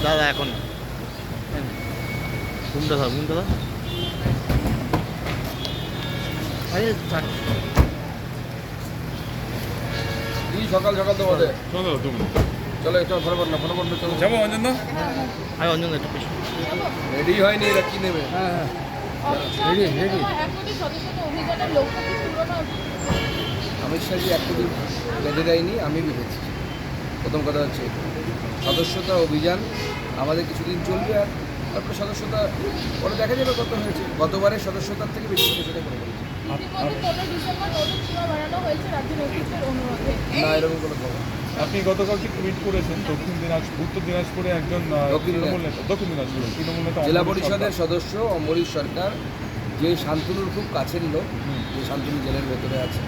দাদা এখন ঘুমটা ধর আরে সকাল সকাল তো বলে চলো একটু ফোন করো চলো যাবো অঞ্জন দা? আরে অঞ্জন একটু পেছনে রেডি হয়নি, এরা কি নেবে? হ্যাঁ রেডি অমিত শাহজি এক কোটি বেঁধে দেয়নি, আমি বেঁধেছি। প্রথম কথা হচ্ছে সদস্যতা অভিযান আমাদের কিছুদিন চলবে, আর তারপরে সদস্যতা পরে দেখা যাবে কত হয়েছে। গতবারের সদস্যতার থেকে বেশি সেটা করে বলছি না, এরকম কোনো খবর। আপনি গতকালকে টুইট করেছেন উত্তর দিনাজপুরে একজন দক্ষিণ দিনাজপুরে তৃণমূল নেতা জেলা পরিষদের সদস্য অম্বরীশ সরকার, যে শান্তনুর খুব কাছের লোক, যে শান্তনু জেলের ভেতরে আছে,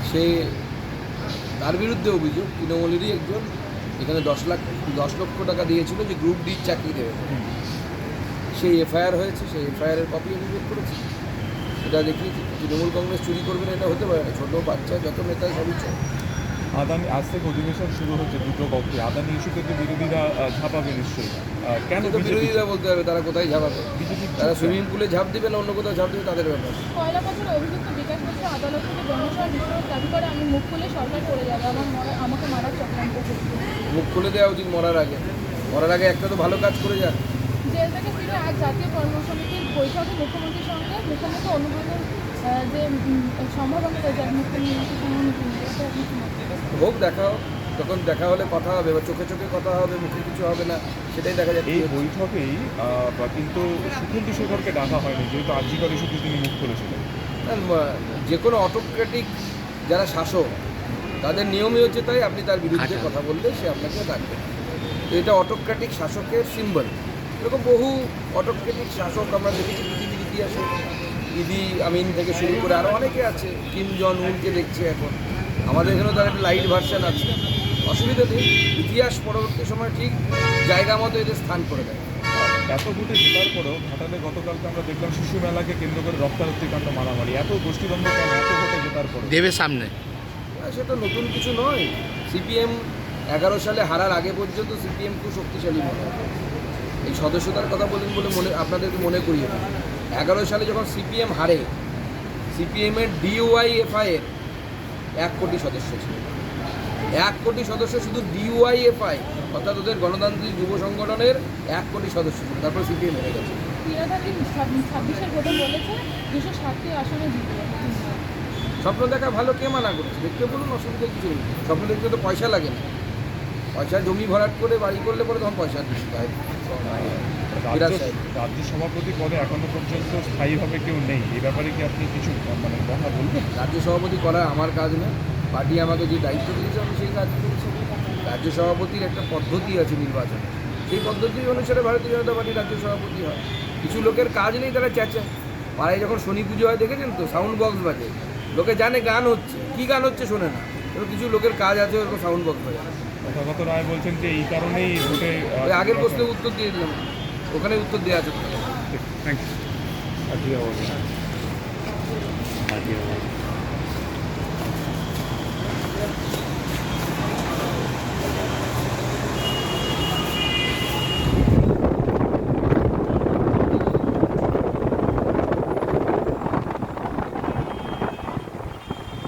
সে তার বিরুদ্ধে অভিযোগ তৃণমূলেরই একজন এখানে 10 লক্ষ টাকা দিয়েছিল যে গ্রুপ ডি চাকরি দেবে। সেই এফআইআর হয়েছে, সেই এফআইআরের কপি আমি বের করেছি। এটা দেখি তৃণমূল কংগ্রেস চুরি করবে না, এটা হতে পারে না। ছোটো বাচ্চা যত নেতা সবই চায়। আদানি আজ থেকে অধিবেশন শুরু হচ্ছে দুটো কক্ষে, আদানি ইস্যু থেকে বিরোধীরা ঝাঁপাবে নিশ্চয়ই। কেন তো বিরোধীরা বলতে হবে তারা কোথায় ঝাঁপাবে? তারা সুইমিং পুলে ঝাঁপ দেবে না অন্য কোথাও ঝাঁপ দেবে, তাদের ব্যাপার। অভিযুক্ত বিকাশ বছর আদালত থেকে জনসভা বিস্ফোরক দাবি করে আমি মুখ খুলে সরকার করে যাবে, আমাকে মারার চক্রান্ত করছে। মুখ খুলে দেওয়া উচিত মরার আগে একটা তো ভালো কাজ করে যাক। জেল থেকে ফিরে আজ জাতীয় কর্মসমিতির বৈঠকে মুখ্যমন্ত্রীর সঙ্গে মুখোমুখি অনুমোদন যে সম্ভাবনা রয়েছে মুখ্যমন্ত্রীর সঙ্গে হোক, যখন দেখা হলে কথা হবে, বা চোখে চোখে কথা হবে, মুখে কিছু হবে না, সেটাই দেখা যাচ্ছে। এই বৈঠকেই কিন্তু সুকুন্তু শেখরকে ডাকা হয়নি, যেহেতু আর্জিকর ইস্যুতে তিনি মুখ খুলেছিলেন। যে কোনো অটোক্রেটিক যারা শাসক তাদের নিয়মই হচ্ছে তাই, আপনি তার বিরুদ্ধে কথা বললে সে আপনাকে ডাকবে। তো এটা অটোক্রেটিক শাসকের সিম্বল। এরকম বহু অটোক্রেটিক শাসক আমরা দেখেছি পৃথিবীর ইতিহাসে। ইদি আমিন থেকে শুরু করে আরও অনেকে আছে, কিম জন উনকে দেখছে এখন। আমাদের এখানেও তার একটা লাইট ভার্সন আছে, অসুবিধা নেই। ইতিহাস পরবর্তী সময় ঠিক জায়গা মতো এদের স্থান করে দেয়। এত ভোটে জেতার পরেও ঘাটালে গতকালকে আমরা দেখলাম শিশু মেলাকে কেন্দ্র করে রক্তারক্তিকাণ্ড মারামারি। এত গোষ্ঠীদ্বন্দ্ব কেন এত ভোটে জেতার পরে? দেবের সামনে সেটা নতুন কিছু নয়। সিপিএম 11 সালে হারার আগে পর্যন্ত সিপিএম খুব শক্তিশালী মনে হয়। এই সদস্যতার কথা বলেন বলে আপনাদেরকে মনে করিয়ে দেন, 11 সালে যখন সিপিএম হারে, সিপিএমের ডিওয়াইএফআইয়ের 1 কোটি সদস্য ছিল। 1 কোটি সদস্য শুধু ডিওয়াইএফআই, অর্থাৎ ওদের গণতান্ত্রিক যুব সংগঠনের 1 কোটি সদস্য ছিল। তারপর সিপিএম হেরে গেছে। 26-এর ভোটে বলেছে 260টি আসনে জিতবে। স্বপ্ন দেখা ভালো, কে মানা করছে? দেখতে বলুন, অসুবিধা কিছু নেই। স্বপ্ন দেখতে তো পয়সা লাগে না। পয়সা জমি ভরাট করে বাড়ি করলে পরে তখন পয়সা দিতে হয়। রাজ্য সভাপতি পদে এখনো পর্যন্ত স্থায়ীভাবে কেউ নেই, এই ব্যাপারে কি আপনি কিছু কথা বলবেন? রাজ্য সভাপতি করা আমার কাজ না। পার্টি আমাকে যে দায়িত্ব দিয়েছে আমি সেই কাজ করেছি। রাজ্য সভাপতির একটা পদ্ধতি আছে নির্বাচনে, সেই পদ্ধতি অনুসারে ভারতীয় জনতা পার্টি রাজ্য সভাপতি হয়। কিছু লোকের কাজ নেই, তারা চেঁচে। পাড়ায় যখন শনি পুজো হয় দেখেছেন তো, সাউন্ড বক্স বাজে। লোকে জানে গান হচ্ছে, কী গান হচ্ছে শোনে না। কিন্তু কিছু লোকের কাজ আছে ওরকম সাউন্ড বক্স বাজে। তথাগত রায় বলছেন যে এই কারণেই ভোটে আগের প্রশ্নের উত্তর দিয়ে দিলাম, ওখানে উত্তর দেওয়া আছে। Thank you.